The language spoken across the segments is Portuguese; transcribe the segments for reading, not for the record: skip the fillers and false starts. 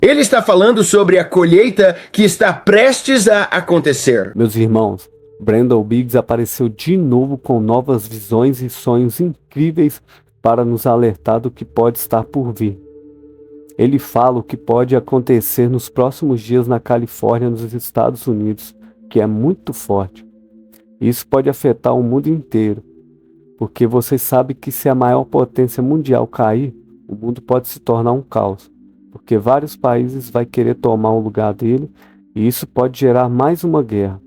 Ele está falando sobre a colheita que está prestes a acontecer. Meus irmãos, Brandon Biggs apareceu de novo com novas visões e sonhos incríveis para nos alertar do que pode estar por vir. Ele fala o que pode acontecer nos próximos dias na Califórnia, nos Estados Unidos, que é muito forte. Isso pode afetar o mundo inteiro, porque vocês sabem que se a maior potência mundial cair, o mundo pode se tornar um caos, porque vários países vão querer tomar o lugar dele e isso pode gerar mais uma guerra.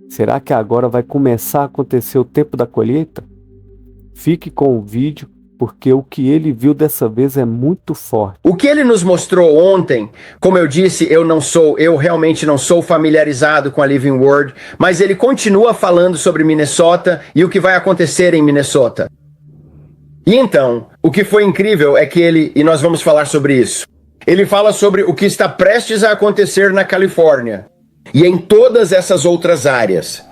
Será que agora vai começar a acontecer o tempo da colheita? Fique com o vídeo, porque o que ele viu dessa vez é muito forte. O que ele nos mostrou ontem, como eu disse, eu realmente não sou familiarizado com a Living Word, mas ele continua falando sobre Minnesota e o que vai acontecer em Minnesota. E então, o que foi incrível é que e nós vamos falar sobre isso, ele fala sobre o que está prestes a acontecer na Califórnia e em todas essas outras áreas.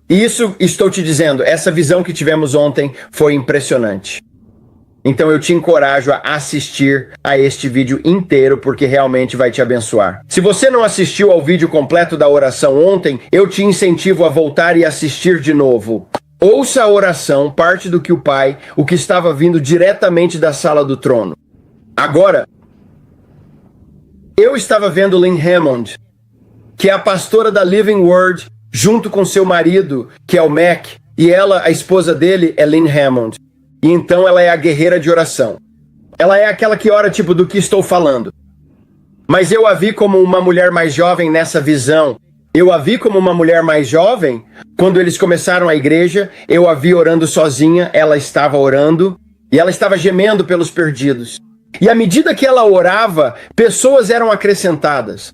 E isso, estou te dizendo, essa visão que tivemos ontem foi impressionante. Então eu te encorajo a assistir a este vídeo inteiro, porque realmente vai te abençoar. Se você não assistiu ao vídeo completo da oração ontem, eu te incentivo a voltar e assistir de novo. Ouça a oração, parte do que o que estava vindo diretamente da sala do trono. Agora, eu estava vendo Lynn Hammond, que é a pastora da Living Word, junto com seu marido, que é o Mac, e ela, a esposa dele, é Lynn Hammond. E então ela é a guerreira de oração. Ela é aquela que ora tipo do que estou falando. Mas eu a vi como uma mulher mais jovem nessa visão. Eu a vi como uma mulher mais jovem quando eles começaram a igreja. Eu a vi orando sozinha, ela estava orando e ela estava gemendo pelos perdidos. E à medida que ela orava, pessoas eram acrescentadas.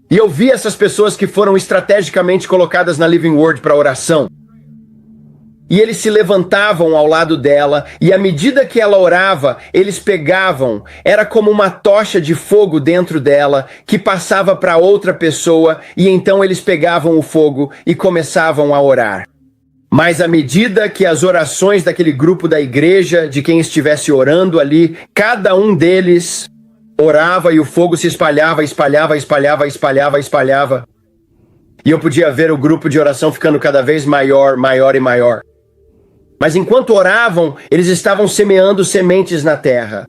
E eu vi essas pessoas que foram estrategicamente colocadas na Living Word para oração. E eles se levantavam ao lado dela, e à medida que ela orava, eles pegavam, era como uma tocha de fogo dentro dela, que passava para outra pessoa, e então eles pegavam o fogo e começavam a orar. Mas à medida que as orações daquele grupo da igreja, de quem estivesse orando ali, cada um deles orava e o fogo se espalhava, espalhava, espalhava, espalhava, espalhava. E eu podia ver o grupo de oração ficando cada vez maior, maior e maior. Mas enquanto oravam, eles estavam semeando sementes na terra.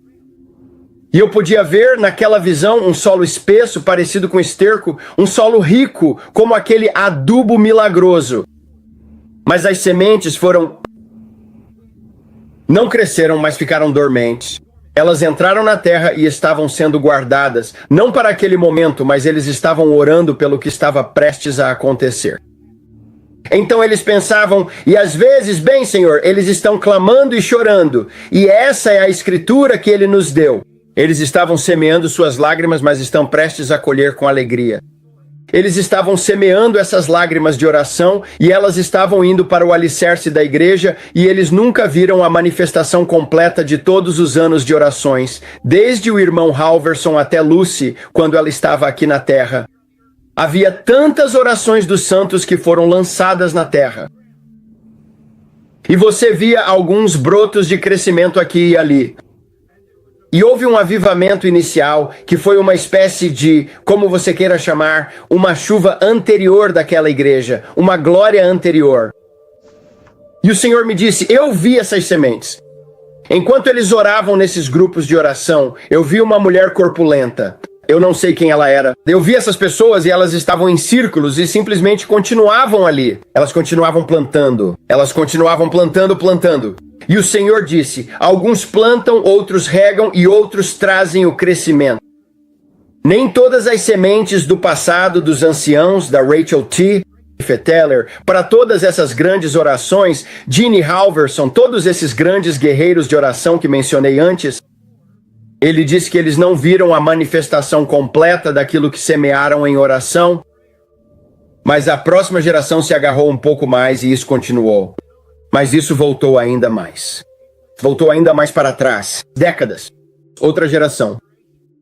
E eu podia ver naquela visão um solo espesso, parecido com esterco, um solo rico, como aquele adubo milagroso. Mas as sementes não cresceram, mas ficaram dormentes. Elas entraram na terra e estavam sendo guardadas, não para aquele momento, mas eles estavam orando pelo que estava prestes a acontecer. Então eles pensavam, e às vezes, bem, Senhor, eles estão clamando e chorando, e essa é a escritura que Ele nos deu. Eles estavam semeando suas lágrimas, mas estão prestes a colher com alegria. Eles estavam semeando essas lágrimas de oração, e elas estavam indo para o alicerce da igreja, e eles nunca viram a manifestação completa de todos os anos de orações, desde o irmão Halverson até Lucy, quando ela estava aqui na terra. Havia tantas orações dos santos que foram lançadas na terra. E você via alguns brotos de crescimento aqui e ali. E houve um avivamento inicial, que foi uma espécie de, como você queira chamar, uma chuva anterior daquela igreja, uma glória anterior. E o Senhor me disse, eu vi essas sementes. Enquanto eles oravam nesses grupos de oração, eu vi uma mulher corpulenta. Eu não sei quem ela era. Eu vi essas pessoas e elas estavam em círculos e simplesmente continuavam ali. Elas continuavam plantando. Elas continuavam plantando, plantando. E o Senhor disse, alguns plantam, outros regam e outros trazem o crescimento. Nem todas as sementes do passado dos anciãos, da Rachel T. Feteller, para todas essas grandes orações, Jeannie Halverson, todos esses grandes guerreiros de oração que mencionei antes, ele disse que eles não viram a manifestação completa daquilo que semearam em oração, mas a próxima geração se agarrou um pouco mais e isso continuou. Mas isso voltou ainda mais. Voltou ainda mais para trás. Décadas. Outra geração.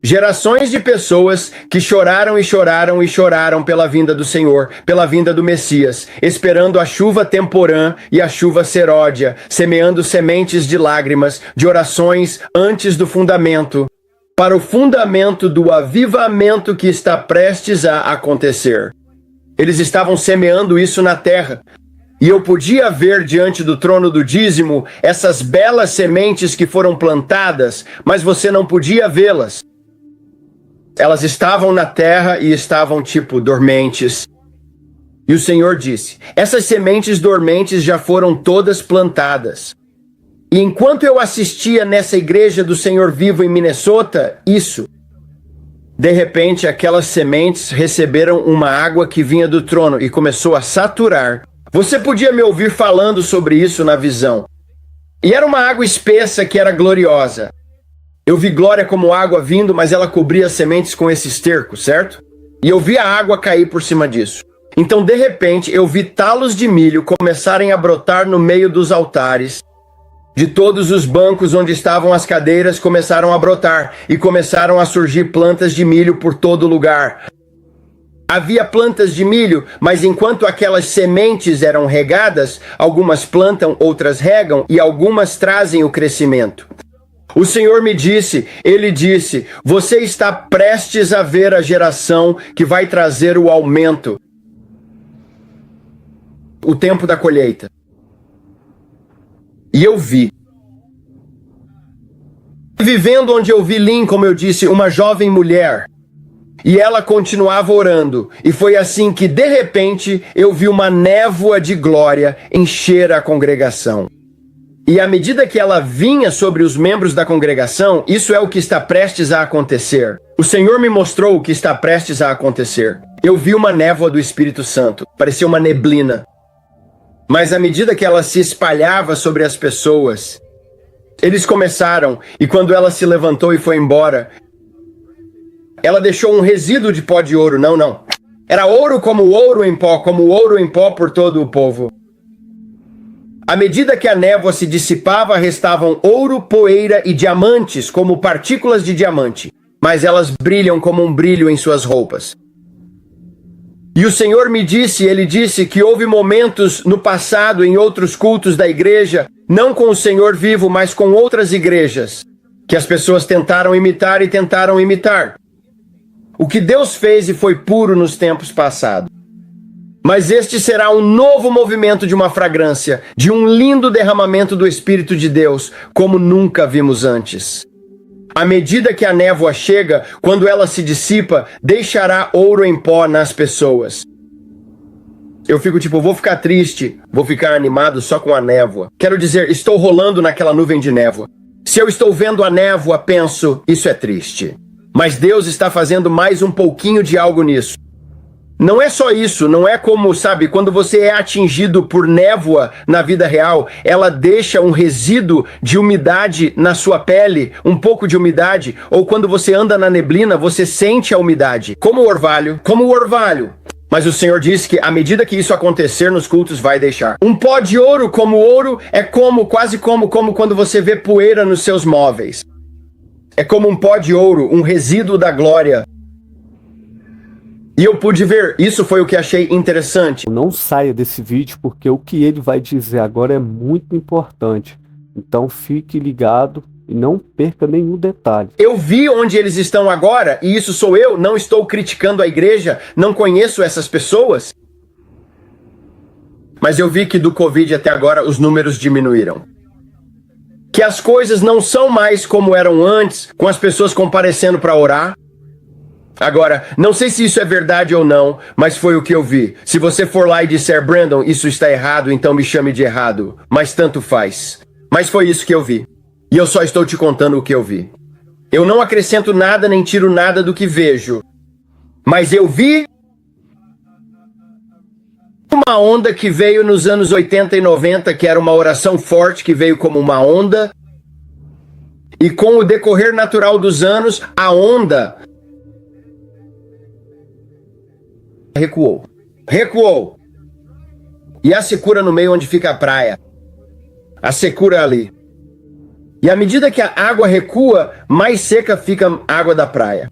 Gerações de pessoas que choraram e choraram e choraram pela vinda do Senhor, pela vinda do Messias, esperando a chuva temporã e a chuva seródia, semeando sementes de lágrimas, de orações antes do fundamento, para o fundamento do avivamento que está prestes a acontecer. Eles estavam semeando isso na terra. E eu podia ver diante do trono do dízimo essas belas sementes que foram plantadas, mas você não podia vê-las. Elas estavam na terra e estavam dormentes. E o Senhor disse: essas sementes dormentes já foram todas plantadas. E enquanto eu assistia nessa igreja do Senhor vivo em Minnesota, de repente aquelas sementes receberam uma água que vinha do trono e começou a saturar. Você podia me ouvir falando sobre isso na visão. E era uma água espessa que era gloriosa. Eu vi glória como água vindo, mas ela cobria as sementes com esse esterco, certo? E eu vi a água cair por cima disso. Então, de repente, eu vi talos de milho começarem a brotar no meio dos altares. De todos os bancos onde estavam as cadeiras começaram a brotar e começaram a surgir plantas de milho por todo lugar. Havia plantas de milho, mas enquanto aquelas sementes eram regadas, algumas plantam, outras regam e algumas trazem o crescimento. O Senhor me disse, Ele disse: você está prestes a ver a geração que vai trazer o aumento. O tempo da colheita. E eu vi. Vivendo onde eu vi Lynn, como eu disse, uma jovem mulher. E ela continuava orando. E foi assim que, de repente, eu vi uma névoa de glória encher a congregação. E à medida que ela vinha sobre os membros da congregação, isso é o que está prestes a acontecer. O Senhor me mostrou o que está prestes a acontecer. Eu vi uma névoa do Espírito Santo. Parecia uma neblina. Mas à medida que ela se espalhava sobre as pessoas, eles começaram, e quando ela se levantou e foi embora, ela deixou um resíduo de pó de ouro. Não. Era ouro como ouro em pó por todo o povo. À medida que a névoa se dissipava, restavam ouro, poeira e diamantes, como partículas de diamante. Mas elas brilham como um brilho em suas roupas. E o Senhor me disse, Ele disse que houve momentos no passado, em outros cultos da igreja, não com o Senhor vivo, mas com outras igrejas, que as pessoas tentaram imitar. O que Deus fez e foi puro nos tempos passados. Mas este será um novo movimento de uma fragrância, de um lindo derramamento do Espírito de Deus, como nunca vimos antes. À medida que a névoa chega, quando ela se dissipa, deixará ouro em pó nas pessoas. Eu fico vou ficar triste, vou ficar animado só com a névoa. Quero dizer, estou rolando naquela nuvem de névoa. Se eu estou vendo a névoa, penso, isso é triste. Mas Deus está fazendo mais um pouquinho de algo nisso. Não é só isso, não é como, quando você é atingido por névoa na vida real, ela deixa um resíduo de umidade na sua pele, um pouco de umidade, ou quando você anda na neblina, você sente a umidade, como o orvalho. Mas o Senhor disse que à medida que isso acontecer nos cultos, vai deixar. Um pó de ouro como ouro é quase como quando você vê poeira nos seus móveis. É como um pó de ouro, um resíduo da glória. E eu pude ver, isso foi o que achei interessante. Não saia desse vídeo, porque o que ele vai dizer agora é muito importante. Então fique ligado e não perca nenhum detalhe. Eu vi onde eles estão agora, e isso sou eu, não estou criticando a igreja, não conheço essas pessoas. Mas eu vi que do Covid até agora os números diminuíram. Que as coisas não são mais como eram antes, com as pessoas comparecendo para orar. Agora, não sei se isso é verdade ou não, mas foi o que eu vi. Se você for lá e disser, Brandon, isso está errado, então me chame de errado. Mas tanto faz. Mas foi isso que eu vi. E eu só estou te contando o que eu vi. Eu não acrescento nada nem tiro nada do que vejo. Mas eu vi uma onda que veio nos anos 80 e 90, que era uma oração forte que veio como uma onda. E com o decorrer natural dos anos, a onda recuou. E a secura no meio onde fica a praia. A secura ali. E à medida que a água recua, mais seca fica a água da praia.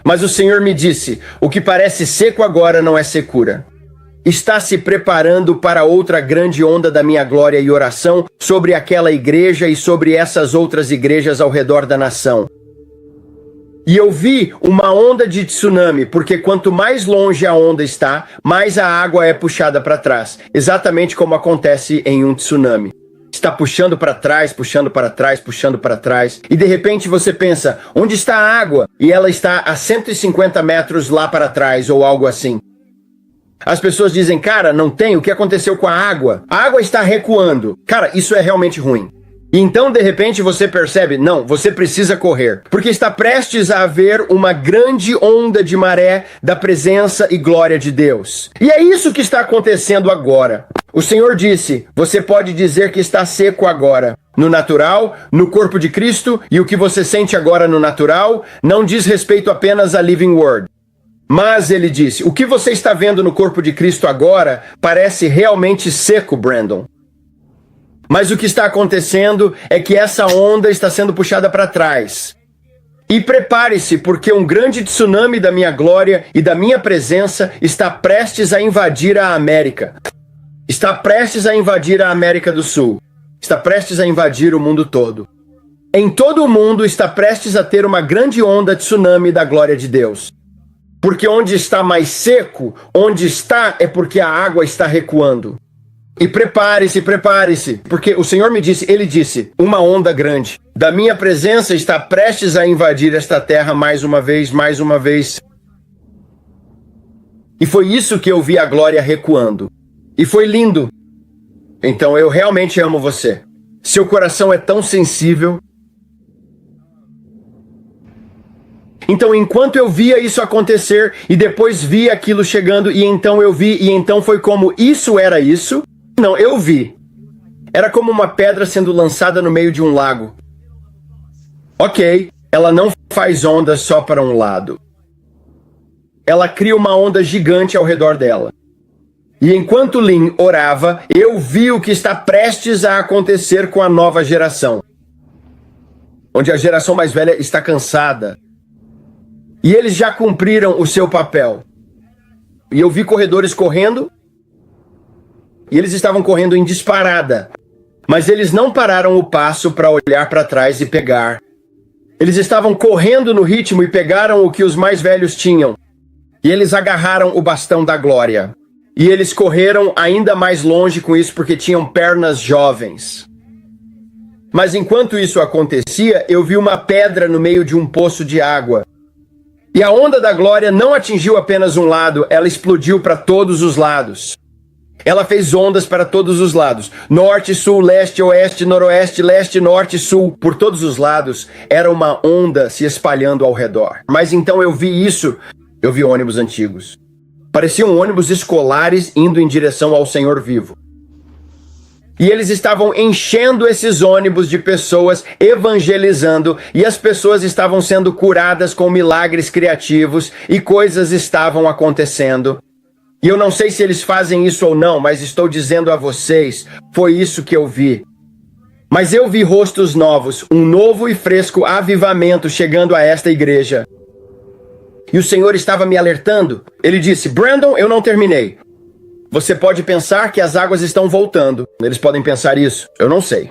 Mas o Senhor me disse, o que parece seco agora não é secura. Está se preparando para outra grande onda da minha glória e oração sobre aquela igreja e sobre essas outras igrejas ao redor da nação. E eu vi uma onda de tsunami, porque quanto mais longe a onda está, mais a água é puxada para trás. Exatamente como acontece em um tsunami. Está puxando para trás, puxando para trás, puxando para trás. E de repente você pensa, onde está a água? E ela está a 150 metros lá para trás, ou algo assim. As pessoas dizem, cara, não tem, o que aconteceu com a água? A água está recuando. Cara, isso é realmente ruim. E então, de repente, você percebe, não, você precisa correr, porque está prestes a haver uma grande onda de maré da presença e glória de Deus. E é isso que está acontecendo agora. O Senhor disse, você pode dizer que está seco agora. No natural, no corpo de Cristo, e o que você sente agora no natural, não diz respeito apenas a Living Word. Mas ele disse, o que você está vendo no corpo de Cristo agora parece realmente seco, Brandon. Mas o que está acontecendo é que essa onda está sendo puxada para trás. E prepare-se, porque um grande tsunami da minha glória e da minha presença está prestes a invadir a América. Está prestes a invadir a América do Sul. Está prestes a invadir o mundo todo. Em todo o mundo está prestes a ter uma grande onda tsunami da glória de Deus. Porque onde está mais seco, onde está é porque a água está recuando. E prepare-se, prepare-se, porque o Senhor me disse, Ele disse, uma onda grande da minha presença está prestes a invadir esta terra mais uma vez, mais uma vez. E foi isso que eu vi a glória recuando. E foi lindo. Então eu realmente amo você. Seu coração é tão sensível. Então, enquanto eu via isso acontecer, e depois vi aquilo chegando, e então eu vi, e então foi como isso era isso. Não, eu vi. Era como uma pedra sendo lançada no meio de um lago. Ok, ela não faz ondas só para um lado. Ela cria uma onda gigante ao redor dela. E enquanto Lynn orava, eu vi o que está prestes a acontecer com a nova geração. Onde a geração mais velha está cansada. E eles já cumpriram o seu papel. E eu vi corredores correndo. E eles estavam correndo em disparada. Mas eles não pararam o passo para olhar para trás e pegar. Eles estavam correndo no ritmo e pegaram o que os mais velhos tinham. E eles agarraram o bastão da glória. E eles correram ainda mais longe com isso porque tinham pernas jovens. Mas enquanto isso acontecia, eu vi uma pedra no meio de um poço de água. E a onda da glória não atingiu apenas um lado, ela explodiu para todos os lados. Ela fez ondas para todos os lados. Norte, sul, leste, oeste, noroeste, leste, norte, sul. Por todos os lados, era uma onda se espalhando ao redor. Mas então eu vi isso. Eu vi ônibus antigos. Pareciam ônibus escolares indo em direção ao Senhor vivo. E eles estavam enchendo esses ônibus de pessoas, evangelizando, e as pessoas estavam sendo curadas com milagres criativos, e coisas estavam acontecendo. E eu não sei se eles fazem isso ou não, mas estou dizendo a vocês, foi isso que eu vi. Mas eu vi rostos novos, um novo e fresco avivamento chegando a esta igreja. E o Senhor estava me alertando. Ele disse, Brandon, eu não terminei. Você pode pensar que as águas estão voltando. Eles podem pensar isso. Eu não sei.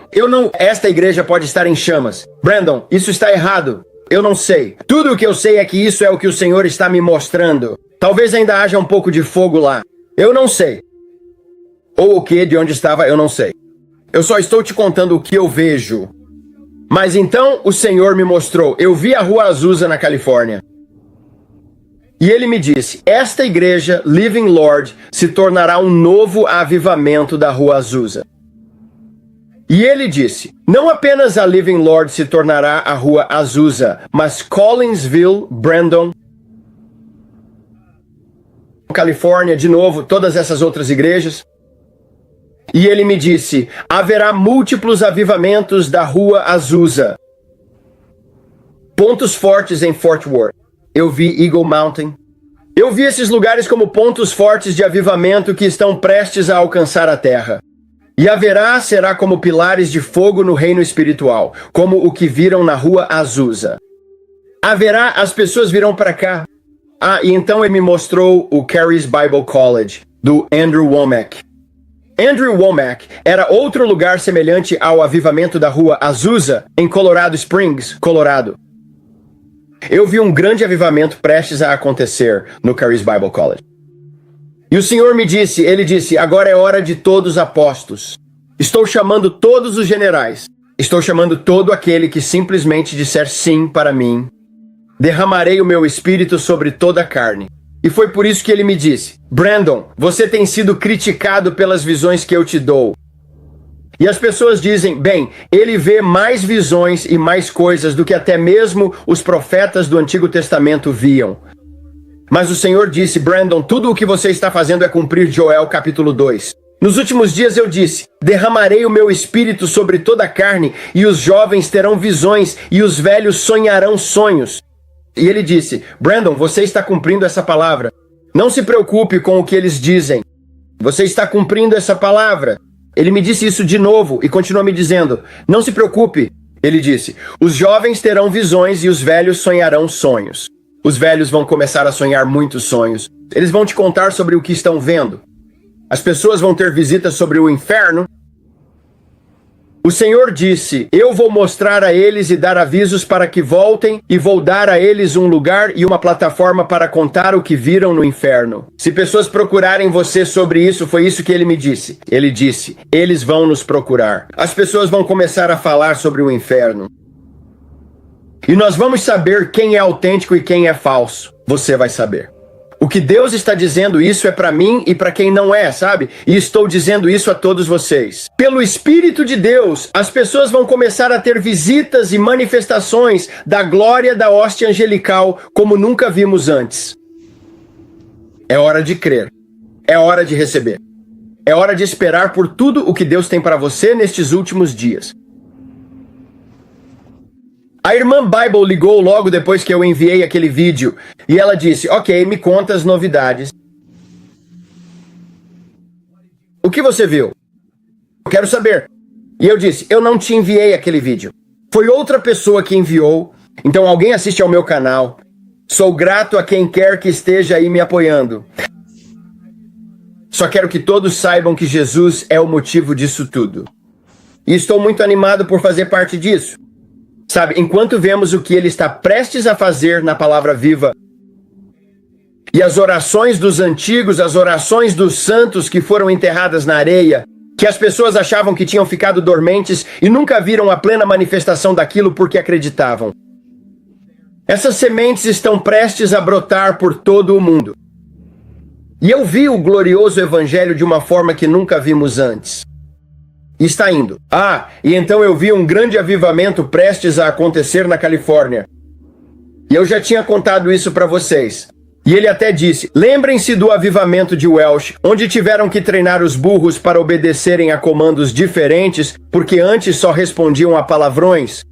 Esta igreja pode estar em chamas. Brandon, isso está errado. Eu não sei. Tudo o que eu sei é que isso é o que o Senhor está me mostrando. Talvez ainda haja um pouco de fogo lá. Eu não sei. Ou o que, de onde estava, eu não sei. Eu só estou te contando o que eu vejo. Mas então o Senhor me mostrou. Eu vi a Rua Azusa na Califórnia. E ele me disse, esta igreja, Living Lord, se tornará um novo avivamento da Rua Azusa. E ele disse, não apenas a Living Lord se tornará a Rua Azusa, mas Collinsville, Brandon, Califórnia, de novo, todas essas outras igrejas. E ele me disse, haverá múltiplos avivamentos da Rua Azusa. Pontos fortes em Fort Worth. Eu vi Eagle Mountain. Eu vi esses lugares como pontos fortes de avivamento que estão prestes a alcançar a terra. E será como pilares de fogo no reino espiritual, como o que viram na Rua Azusa. As pessoas virão para cá. E então ele me mostrou o Cary's Bible College, do Andrew Wommack. Andrew Wommack era outro lugar semelhante ao avivamento da Rua Azusa, em Colorado Springs, Colorado. Eu vi um grande avivamento prestes a acontecer no Caris Bible College. E o Senhor me disse, ele disse, agora é hora de todos os apóstolos. Estou chamando todos os generais. Estou chamando todo aquele que simplesmente disser sim para mim. Derramarei o meu espírito sobre toda a carne. E foi por isso que ele me disse, Brandon, você tem sido criticado pelas visões que eu te dou. E as pessoas dizem, bem, ele vê mais visões e mais coisas do que até mesmo os profetas do Antigo Testamento viam. Mas o Senhor disse, Brandon, tudo o que você está fazendo é cumprir Joel capítulo 2. Nos últimos dias eu disse, derramarei o meu espírito sobre toda a carne, e os jovens terão visões, e os velhos sonharão sonhos. E ele disse, Brandon, você está cumprindo essa palavra. Não se preocupe com o que eles dizem. Você está cumprindo essa palavra. Ele me disse isso de novo e continua me dizendo, não se preocupe. Ele disse, os jovens terão visões e os velhos sonharão sonhos. Os velhos vão começar a sonhar muitos sonhos. Eles vão te contar sobre o que estão vendo. As pessoas vão ter visitas sobre o inferno. O Senhor disse, eu vou mostrar a eles e dar avisos para que voltem, e vou dar a eles um lugar e uma plataforma para contar o que viram no inferno. Se pessoas procurarem você sobre isso, foi isso que ele me disse. Ele disse, eles vão nos procurar. As pessoas vão começar a falar sobre o inferno. E nós vamos saber quem é autêntico e quem é falso. Você vai saber. O que Deus está dizendo isso é para mim e para quem não é, sabe? E estou dizendo isso a todos vocês. Pelo Espírito de Deus, as pessoas vão começar a ter visitas e manifestações da glória da hóstia angelical como nunca vimos antes. É hora de crer. É hora de receber. É hora de esperar por tudo o que Deus tem para você nestes últimos dias. A irmã Bible ligou logo depois que eu enviei aquele vídeo e ela disse, ok, me conta as novidades. O que você viu? Eu quero saber. E eu disse, eu não te enviei aquele vídeo. Foi outra pessoa que enviou, então alguém assiste ao meu canal. Sou grato a quem quer que esteja aí me apoiando. Só quero que todos saibam que Jesus é o motivo disso tudo. E estou muito animado por fazer parte disso. Sabe, enquanto vemos o que ele está prestes a fazer na palavra viva, e as orações dos antigos, as orações dos santos que foram enterradas na areia, que as pessoas achavam que tinham ficado dormentes e nunca viram a plena manifestação daquilo porque acreditavam. Essas sementes estão prestes a brotar por todo o mundo. E eu vi o glorioso evangelho de uma forma que nunca vimos antes. E está indo. E então eu vi um grande avivamento prestes a acontecer na Califórnia. E eu já tinha contado isso para vocês. E ele até disse, lembrem-se do avivamento de Welsh, onde tiveram que treinar os burros para obedecerem a comandos diferentes, porque antes só respondiam a palavrões.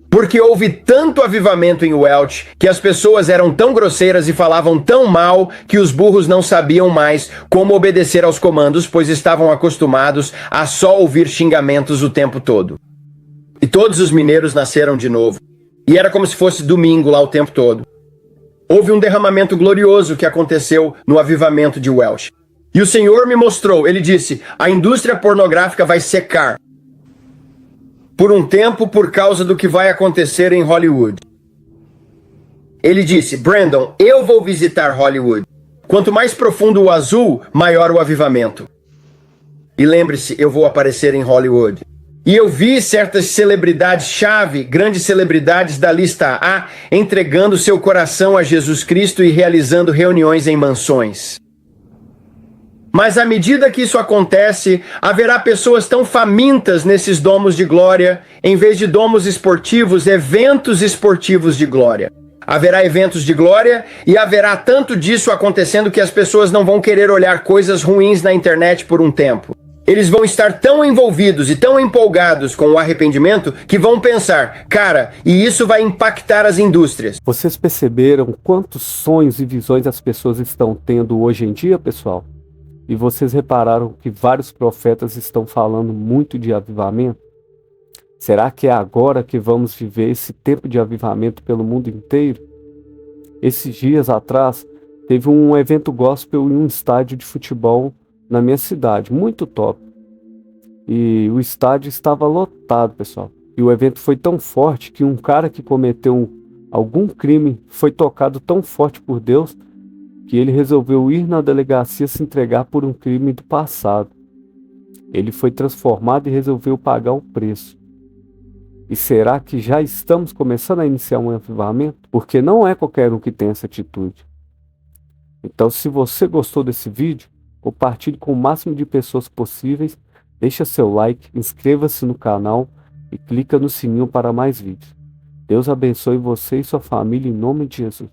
Porque houve tanto avivamento em Welsh, que as pessoas eram tão grosseiras e falavam tão mal, que os burros não sabiam mais como obedecer aos comandos, pois estavam acostumados a só ouvir xingamentos o tempo todo. E todos os mineiros nasceram de novo. E era como se fosse domingo lá o tempo todo. Houve um derramamento glorioso que aconteceu no avivamento de Welsh. E o Senhor me mostrou, ele disse, a indústria pornográfica vai secar por um tempo por causa do que vai acontecer em Hollywood. Ele disse, Brandon, eu vou visitar Hollywood. Quanto mais profundo o azul, maior o avivamento. E lembre-se, eu vou aparecer em Hollywood. E eu vi certas celebridades-chave, grandes celebridades da lista A, entregando seu coração a Jesus Cristo e realizando reuniões em mansões. Mas à medida que isso acontece, haverá pessoas tão famintas nesses domos de glória, em vez de domos esportivos, eventos esportivos de glória. Haverá eventos de glória e haverá tanto disso acontecendo que as pessoas não vão querer olhar coisas ruins na internet por um tempo. Eles vão estar tão envolvidos e tão empolgados com o arrependimento que vão pensar, cara, e isso vai impactar as indústrias. Vocês perceberam quantos sonhos e visões as pessoas estão tendo hoje em dia, pessoal? E vocês repararam que vários profetas estão falando muito de avivamento? Será que é agora que vamos viver esse tempo de avivamento pelo mundo inteiro? Esses dias atrás, teve um evento gospel em um estádio de futebol na minha cidade, muito top. E o estádio estava lotado, pessoal. E o evento foi tão forte que um cara que cometeu Algum crime foi tocado tão forte por Deus que ele resolveu ir na delegacia se entregar por um crime do passado. Ele foi transformado e resolveu pagar o preço. E será que já estamos começando a iniciar um avivamento? Porque não é qualquer um que tem essa atitude. Então, se você gostou desse vídeo, compartilhe com o máximo de pessoas possíveis, deixa seu like, inscreva-se no canal e clica no sininho para mais vídeos. Deus abençoe você e sua família em nome de Jesus.